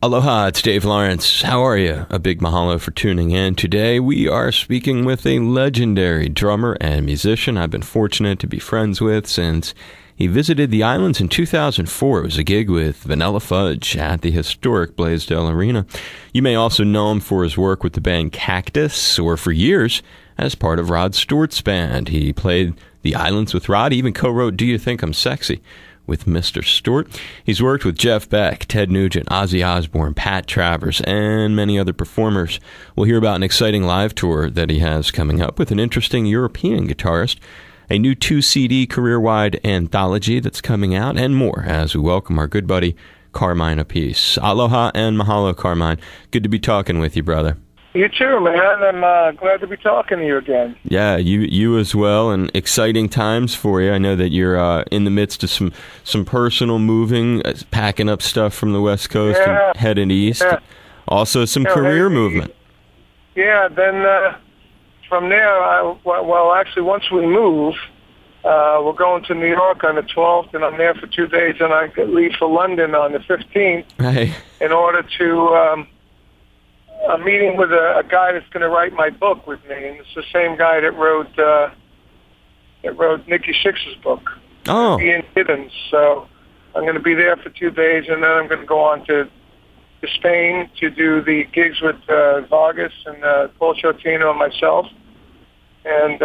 Aloha, it's Dave Lawrence. How are you? A big mahalo for tuning in. Today we are speaking with a legendary drummer and musician I've been fortunate to be friends with since he visited the islands in 2004. It was a gig with Vanilla Fudge at the historic Blaisdell Arena. You may also know him for his work with the band Cactus, or for years as part of Rod Stewart's band. He played the islands with Rod, even co-wrote Do You Think I'm Sexy with Mr. Stewart. He's worked with Jeff Beck, Ted Nugent, Ozzy Osbourne, Pat Travers, and many other performers. We'll hear about an exciting live tour that he has coming up with an interesting European guitarist, a new 2-CD career-wide anthology that's coming out, and more as we welcome our good buddy Carmine Appice. Aloha and mahalo, Carmine. Good to be talking with you, brother. You too, man. I'm glad to be talking to you again. Yeah, you as well, and exciting times for you. I know that you're in the midst of some personal moving, packing up stuff from the West Coast and heading east. Yeah. Also some career movement. Yeah, then from there, actually, once we move, we're going to New York on the 12th, and I'm there for 2 days, and I leave for London on the 15th in order to... I'm meeting with a guy that's going to write my book with me, and it's the same guy that wrote Nikki Sixx's book. Oh. Ian Giddens. So I'm going to be there for 2 days, and then I'm going to go on to Spain to do the gigs with Vargas and Paul Shortino and myself. And,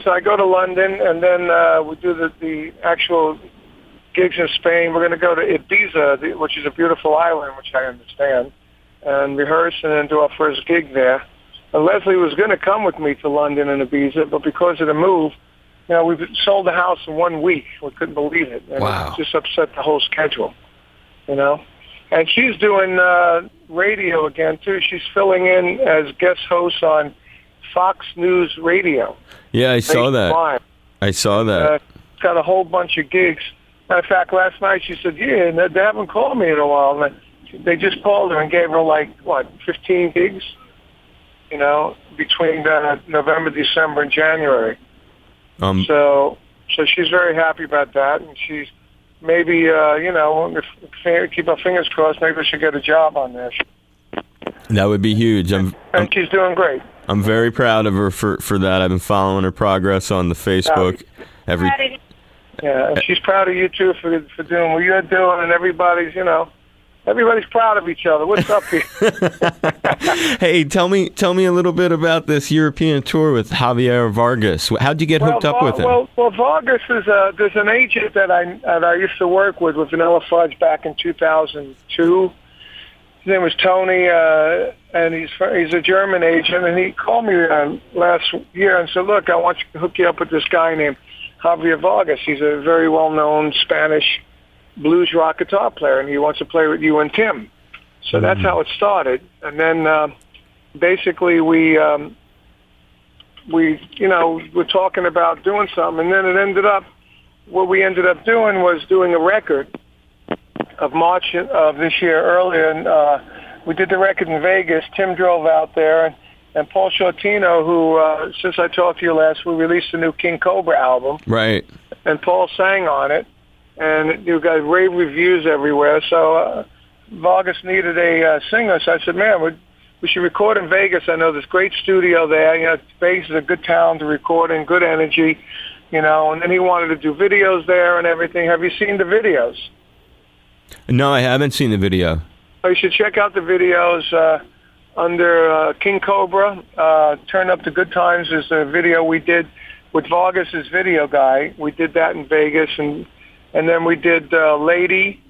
so I go to London, and then we do the actual gigs in Spain. We're going to go to Ibiza, which is a beautiful island, which I understand, and rehearse and then do our first gig there. And Leslie was going to come with me to London and Ibiza, but because of the move, we've sold the house in 1 week. We couldn't believe it. And wow. It just upset the whole schedule, And she's doing radio again, too. She's filling in as guest host on Fox News Radio. Yeah, I saw that. I saw that. Got a whole bunch of gigs. Matter of fact, last night she said, they haven't called me in a while. And they just called her and gave her 15 gigs, between November, December, and January. So she's very happy about that, and she's maybe, keep our fingers crossed, maybe she'll get a job on this. That would be huge. And she's doing great. I'm very proud of her for that. I've been following her progress on the Facebook. And she's proud of you too for doing what you're doing, and everybody's proud of each other. What's up here? Hey, tell me a little bit about this European tour with Javier Vargas. How'd you get hooked up with him? Well, Vargas is there's an agent that I used to work with Vanilla Fudge back in 2002. His name was Tony, and he's a German agent, and he called me last year and said, "Look, I want to hook you up with this guy named Javier Vargas. He's a very well-known Spanish blues rock guitar player, and he wants to play with you and Tim." So that's how it started. And then basically we were talking about doing something, and then it ended up, what we ended up doing was doing a record of March of this year earlier, and we did the record in Vegas. Tim drove out there, and Paul Shortino, who, since I talked to you last, we released a new King Cobra album. Right. And Paul sang on it. And you got rave reviews everywhere. So Vargas needed a singer. So I said, man, we should record in Vegas. I know there's great studio there. Vegas is a good town to record in, good energy, And then he wanted to do videos there and everything. Have you seen the videos? No, I haven't seen the video. Oh, you should check out the videos under King Cobra. Turn Up the Good Times is a video we did with Vargas's video guy. We did that in Vegas, and then we did Lady,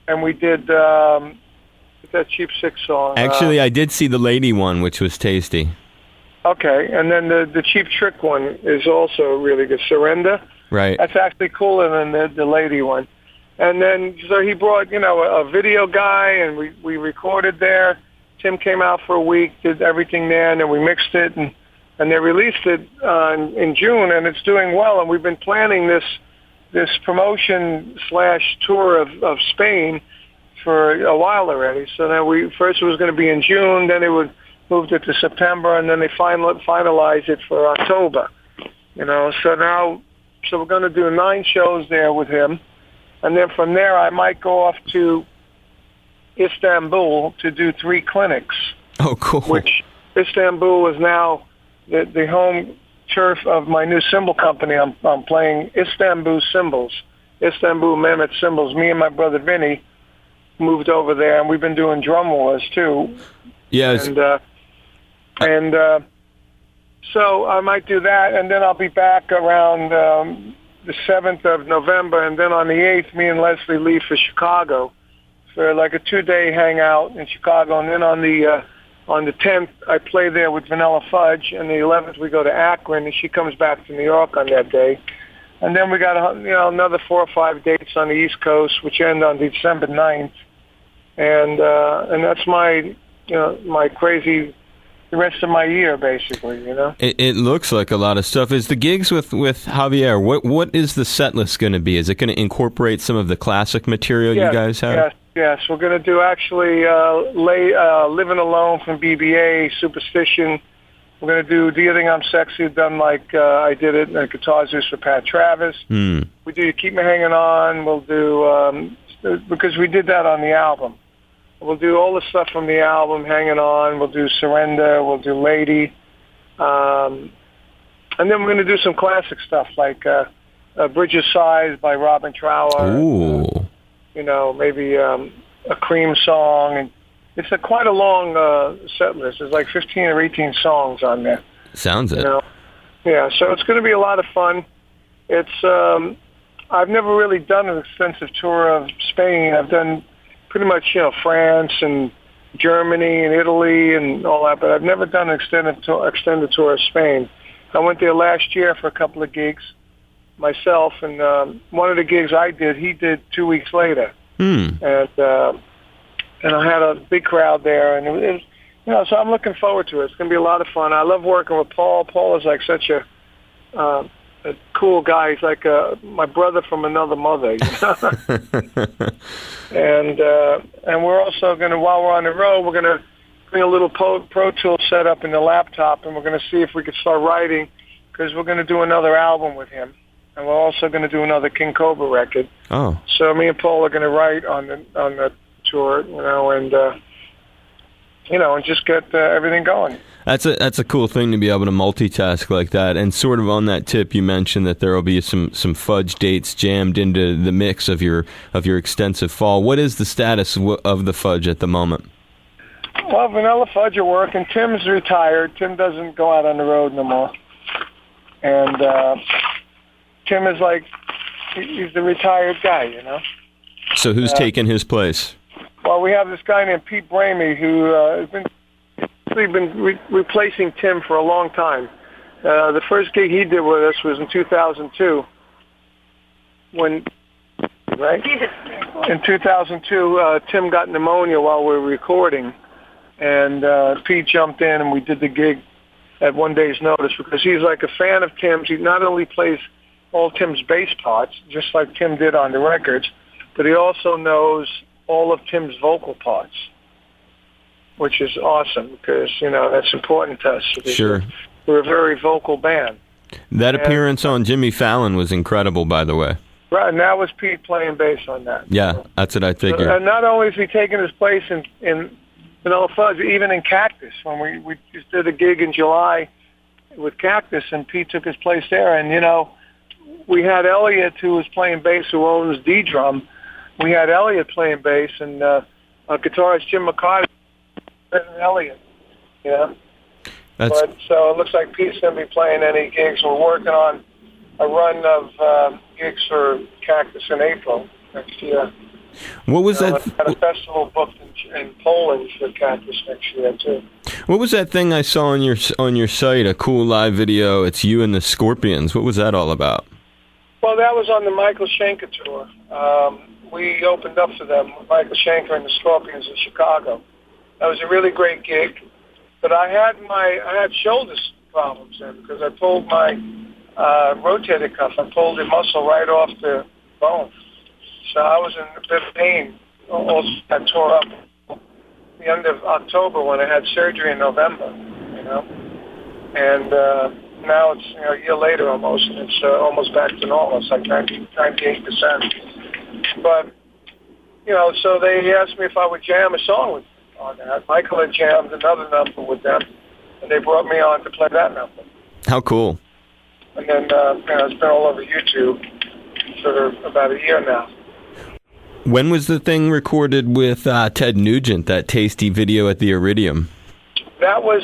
and we did that Cheap Six song. Actually, I did see the Lady one, which was tasty. Okay, and then the Cheap Trick one is also really good. Surrender. Right. That's actually cooler than the Lady one. And then, so he brought, a video guy, and we recorded there. Tim came out for a week, did everything there, and then we mixed it, and they released it in June, and it's doing well. And we've been planning this promotion/tour of Spain for a while already. So then first it was going to be in June, then it moved it to September, and then they finalized it for October. So we're going to do 9 shows there with him. And then from there, I might go off to Istanbul to do 3 clinics. Oh, cool. Which Istanbul is now the home turf of my new cymbal company. I'm playing Istanbul cymbals, Istanbul Mehmet cymbals. Me and my brother Vinny moved over there, and we've been doing drum wars too. Yes. And so I might do that, and then I'll be back around the 7th of November, and then on the 8th, me and Leslie leave for Chicago for like a 2-day hangout in Chicago, and then on the 10th, I play there with Vanilla Fudge, and the 11th we go to Akron, and she comes back to New York on that day. And then we got another 4 or 5 dates on the East Coast, which end on December 9th. And that's my crazy, the rest of my year, basically, It looks like a lot of stuff. Is the gigs with Javier, what is the set list going to be? Is it going to incorporate some of the classic material you guys have? Yes. We're going to do actually Living Alone from BBA, Superstition. We're going to do Do You Think I'm Sexy, done like I did it in Guitar Zeus for Pat Travis. We do You Keep Me Hanging On. We'll do, because we did that on the album. We'll do all the stuff from the album, Hanging On. We'll do Surrender. We'll do Lady. And then we're going to do some classic stuff like Bridge of Sighs by Robin Trower. Ooh. Maybe a Cream song. And it's quite a long set list. There's like 15 or 18 songs on there. Sounds it. Yeah, so it's going to be a lot of fun. It's I've never really done an extensive tour of Spain. I've done pretty much, France and Germany and Italy and all that, but I've never done an extended tour of Spain. I went there last year for a couple of gigs myself, and one of the gigs I did, he did 2 weeks later. And I had a big crowd there, and it was, so I'm looking forward to it. It's going to be a lot of fun. I love working with Paul. Paul is like such a cool guy. He's like my brother from another mother. And we're also going to, while we're on the road, we're going to bring a little Pro Tool set up in the laptop, and we're going to see if we can start writing, because we're going to do another album with him, and we're also going to do another King Cobra record. Oh. So me and Paul are going to write on the tour, and just get everything going. That's a cool thing to be able to multitask like that. And sort of on that tip, you mentioned that there will be some Fudge dates jammed into the mix of your extensive fall. What is the status of the Fudge at the moment? Well, Vanilla Fudge are working. Tim's retired. Tim doesn't go out on the road no more. And Tim is like, he's the retired guy, So who's taking his place? Well, we have this guy named Pete Bramey who has been replacing Tim for a long time. The first gig he did with us was in 2002. In 2002, Tim got pneumonia while we were recording, and Pete jumped in, and we did the gig at one day's notice, because he's like a fan of Tim's. He not only plays all Tim's bass parts, just like Tim did on the records, but he also knows all of Tim's vocal parts, which is awesome, because, that's important to us. Sure. We're a very vocal band. That appearance on Jimmy Fallon was incredible, by the way. Right, and that was Pete playing bass on that. Yeah, that's what I figured. And not only is he taking his place in Vanilla Fudge, even in Cactus, when we just did a gig in July with Cactus, and Pete took his place there. And, we had Elliot, who was playing bass, who owns D-Drum. We had Elliot playing bass, and guitarist Jim McCarty and Elliot, But so it looks like Pete's going to be playing any gigs. We're working on a run of gigs for Cactus in April next year. What was that? Had a festival booked in Poland for Cactus next year too. What was that thing I saw on your site? A cool live video. It's you and the Scorpions. What was that all about? Well, that was on the Michael Schenker tour. We opened up for them with Michael Schenker and the Scorpions in Chicago. That was a really great gig. But I had shoulder problems then, because I pulled my rotator cuff. I pulled the muscle right off the bone. So I was in a bit of pain. Also, I tore up the end of October when I had surgery in November, And now it's a year later almost, and it's almost back to normal. It's like 98%. But, so they asked me if I would jam a song with them on that. Michael had jammed another number with them, and they brought me on to play that number. How cool. And then, it's been all over YouTube for about a year now. When was the thing recorded with Ted Nugent, that tasty video at the Iridium? That was,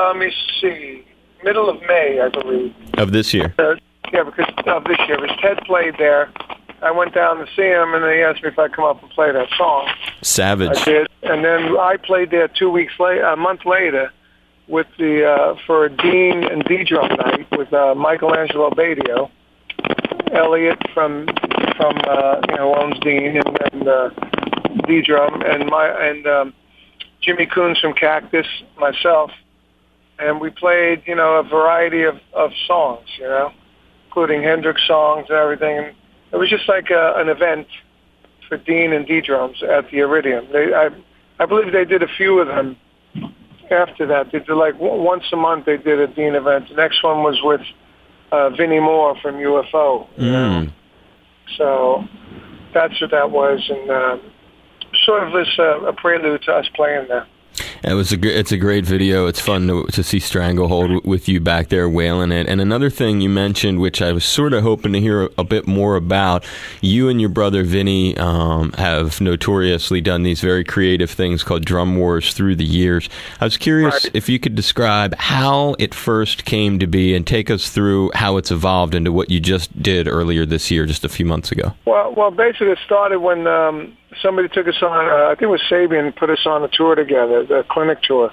let me see, middle of May, I believe. Of this year? Yeah, because of this year. Because Ted played there. I went down to see him, and they asked me if I'd come up and play that song. Savage. I did. And then I played there 2 weeks later, a month later, with for a Dean and D-drum night with Michelangelo Badio, Elliot from who owns Dean, and D-drum, and Jimmy Coons from Cactus, myself, and we played, a variety of songs, including Hendrix songs and everything. And it was just like an event for Dean and D-drums at the Iridium. I believe they did a few of them after that. They did like once a month they did a Dean event. The next one was with Vinnie Moore from UFO. So that's what that was, and sort of was a prelude to us playing there. It's a great video. It's fun to see Stranglehold with you back there wailing it. And another thing you mentioned, which I was sort of hoping to hear a bit more about, you and your brother Vinny have notoriously done these very creative things called drum wars through the years. I was curious if you could describe how it first came to be and take us through how it's evolved into what you just did earlier this year, just a few months ago. Well, basically it started when somebody took us on, I think it was Sabian, put us on a tour together, the clinic tour.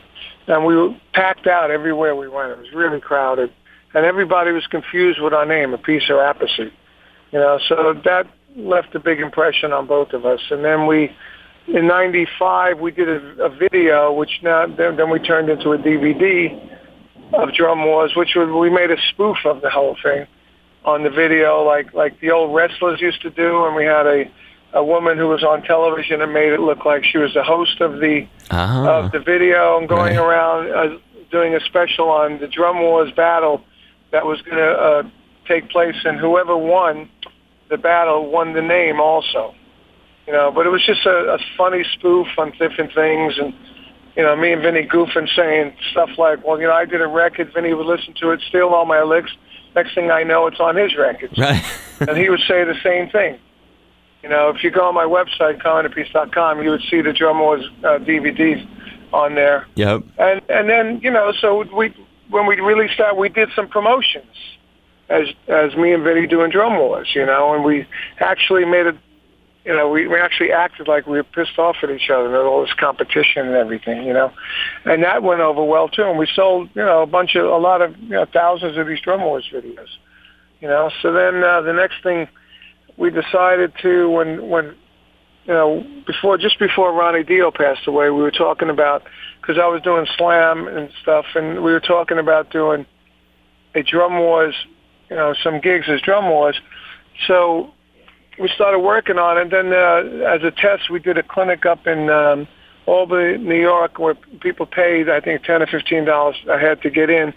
And we were packed out everywhere we went. It was really crowded. And everybody was confused with our name, Appice or Appice. So that left a big impression on both of us. And then in 95, we did a video, which then we turned into a DVD of Drum Wars, we made a spoof of the whole thing on the video, like the old wrestlers used to do, and we had a woman who was on television and made it look like she was the host of the video, and going around doing a special on the Drum Wars battle that was going to take place, and whoever won the battle won the name also. But it was just a funny spoof on different things, and me and Vinny goofing, saying stuff like, well, I did a record, Vinny would listen to it, steal all my licks. Next thing I know, it's on his records. Right. And he would say the same thing. If you go on my website, CarmineAppice.com, you would see the Drum Wars DVDs on there. Yep. And then, so when we really started, we did some promotions as me and Vinny doing Drum Wars, and we actually made it, we actually acted like we were pissed off at each other, and all this competition and everything, and that went over well too. And we sold, a lot of, thousands of these Drum Wars videos, So then the next thing we decided to, when before Ronnie Dio passed away, we were talking about, because I was doing slam and stuff, and we were talking about doing a Drum Wars, some gigs as Drum Wars. So we started working on it. Then as a test, we did a clinic up in Albany, New York, where people paid, I think, $10 or $15 a head to get in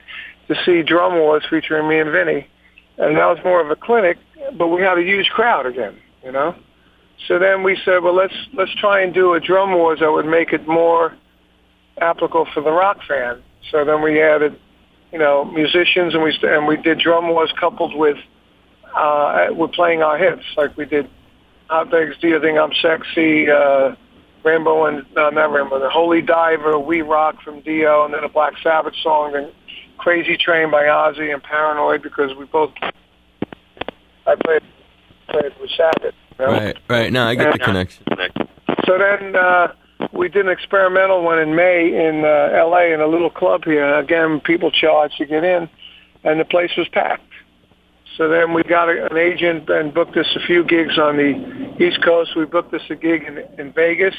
to see Drum Wars featuring me and Vinny. And that was more of a clinic, but we had a huge crowd again, So then we said, well, let's try and do a Drum Wars that would make it more applicable for the rock fan. So then we added, musicians, and we did Drum Wars coupled with we're playing our hits, like we did Hot Bags, Do You Think I'm Sexy, Rainbow and, not Rainbow, the Holy Diver, We Rock from Dio, and then a Black Sabbath song, and Crazy Train by Ozzy, and Paranoid, because I played with Sabbath. Right. No, I get the connection. So then we did an experimental one in May in L.A. in a little club here. Again, people charged to get in, and the place was packed. So then we got an agent and booked us a few gigs on the East Coast. We booked us a gig in Vegas,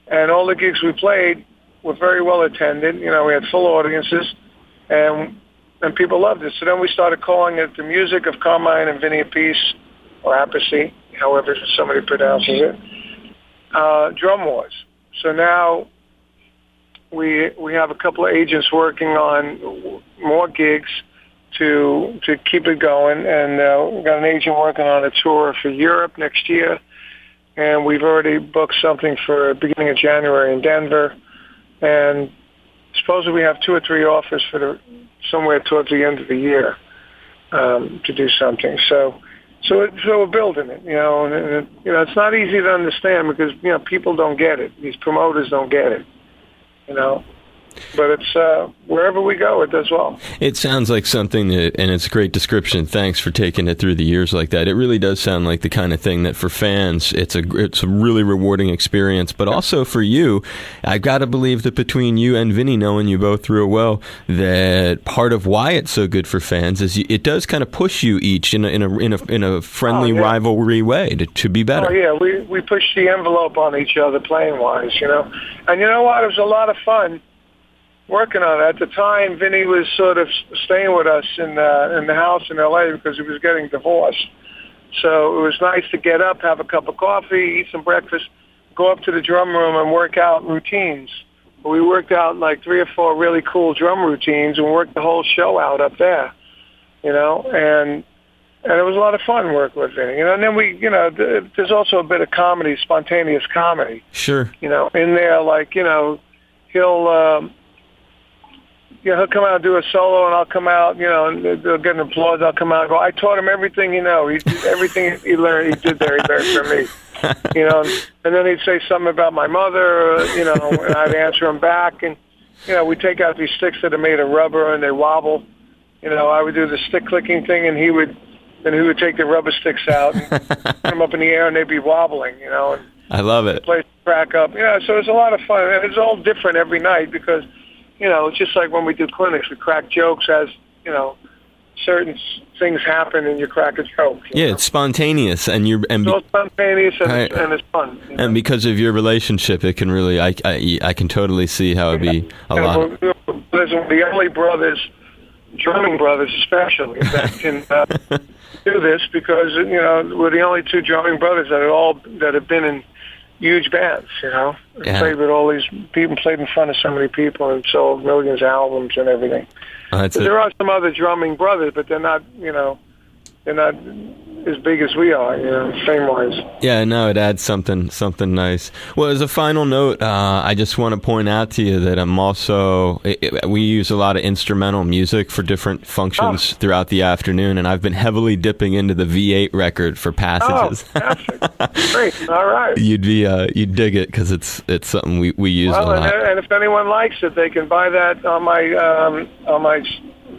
and all the gigs we played were very well attended. We had full audiences, and people loved it. So then we started calling it the music of Carmine and Vinny Appice, or Appice, however somebody pronounces it, Drum Wars. So now we have a couple of agents working on more gigs to keep it going, and we've got an agent working on a tour for Europe next year, and we've already booked something for beginning of January in Denver, and supposedly we have 2 or 3 offers for somewhere towards the end of the year to do something. So we're building it, and it's not easy to understand because people don't get it. These promoters don't get it, But it's wherever we go, it does well. It sounds like something that, and it's a great description. Thanks for taking it through the years like that. It really does sound like the kind of thing that for fans, it's a really rewarding experience. But also for you, I've got to believe that between you and Vinny, knowing you both real well, that part of why it's so good for fans is it does kind of push you each in a friendly rivalry way to be better. Oh yeah, we push the envelope on each other playing wise, And you know what? It was a lot of fun working on it. At the time, Vinny was sort of staying with us in the house in L.A. because he was getting divorced. So it was nice to get up, have a cup of coffee, eat some breakfast, go up to the drum room and work out routines. We worked out like 3 or 4 really cool drum routines and worked the whole show out up there, and it was a lot of fun working with Vinny. And then we, there's also a bit of comedy, spontaneous comedy. Sure. In there, like, he'll come out and do a solo, and I'll come out, and they'll get an applause. I'll come out and go, I taught him everything everything he learned, he did there, he learned from me. And then he'd say something about my mother, and I'd answer him back. And, we take out these sticks that are made of rubber, and they wobble. I would do the stick clicking thing, and he would take the rubber sticks out and put them up in the air, and they'd be wobbling, And I love it. The place would crack up. So it's a lot of fun. And it's all different every night because, it's just like when we do clinics, we crack jokes as, certain things happen and you crack a joke. It's spontaneous and it's spontaneous and it's fun. And because of your relationship, it can really, I can totally see how it'd be a lot. Listen, the only brothers, drumming brothers especially, that can do this because, we're the only 2 drumming brothers that have been in huge bands, played with all these people, played in front of so many people and sold millions of albums and everything. There are some other drumming brothers, but they're not as big as we are, fame-wise. Yeah, no, it adds something nice. Well, as a final note, I just want to point out to you that I'm also, we use a lot of instrumental music for different functions throughout the afternoon, and I've been heavily dipping into the V8 record for passages. Oh, fantastic. Great, all right. You'd dig it because it's something we use a lot. And if anyone likes it, they can buy that on my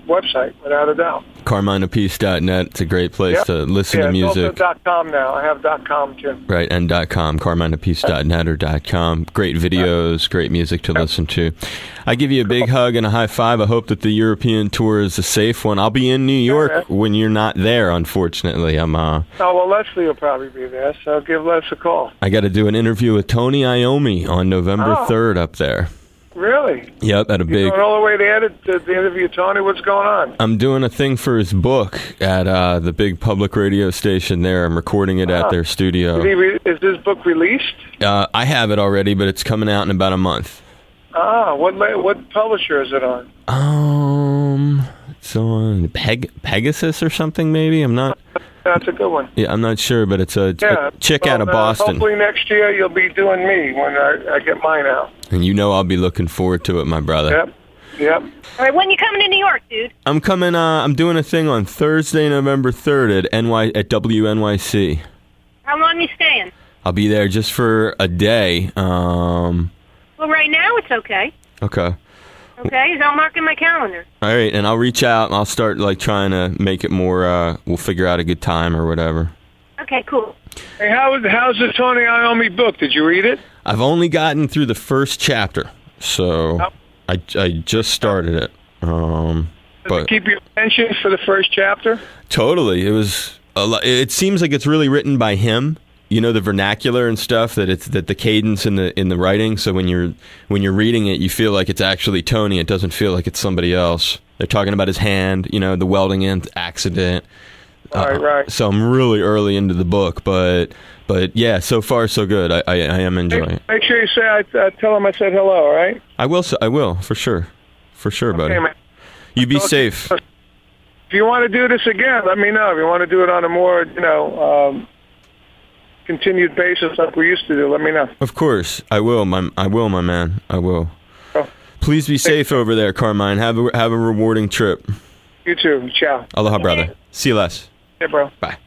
website, without a doubt. CarmineAppice.net. It's a great place to listen to music. It's also .com now. I have .com too. Right, and .com, CarmineAppice.net or .com. Great videos, great music to listen to. I give you a big hug and a high five. I hope that the European tour is a safe one. I'll be in New York when you're not there, unfortunately. Leslie will probably be there, so give Les a call. I got to do an interview with Tony Iommi on November 3rd up there. Really? Yep, at a big... You're going all the way there to interview Tony? What's going on? I'm doing a thing for his book at the big public radio station there. I'm recording it at their studio. Is this book released? I have it already, but it's coming out in about a month. What publisher is it on? It's on Pegasus or something, maybe? I'm not... That's a good one. Yeah, I'm not sure, but it's a chick out of Boston. Hopefully next year you'll be doing me when I get mine out. And I'll be looking forward to it, my brother. Yep. All right, when you coming to New York, dude? I'm coming. I'm doing a thing on Thursday, November 3rd at WNYC. How long are you staying? I'll be there just for a day. Well, right now it's okay. Okay. Okay, so I'll mark in my calendar. All right, and I'll reach out and I'll start trying to make it more. We'll figure out a good time or whatever. Okay, cool. Hey, how's the Tony Iommi book? Did you read it? I've only gotten through the first chapter, so I just started it. Does it keep your attention for the first chapter? Totally. It was. It seems like it's really written by him. The vernacular and stuff, that the cadence in the writing. So when you're reading it, you feel like it's actually Tony. It doesn't feel like it's somebody else. They're talking about his hand, the welding accident. Right. So I'm really early into the book, but yeah, so far so good. I am enjoying it. Make sure you say tell him I said hello. All right. I will for sure, buddy. Okay, man. You be safe. If you want to do this again, let me know. If you want to do it on a more continued basis like we used to do, let me know. Of course, I will, my man. I will. Oh. Please be safe over there, Carmine. Have a rewarding trip. You too. Ciao. Aloha, brother. See you less. Hey, bro. Bye.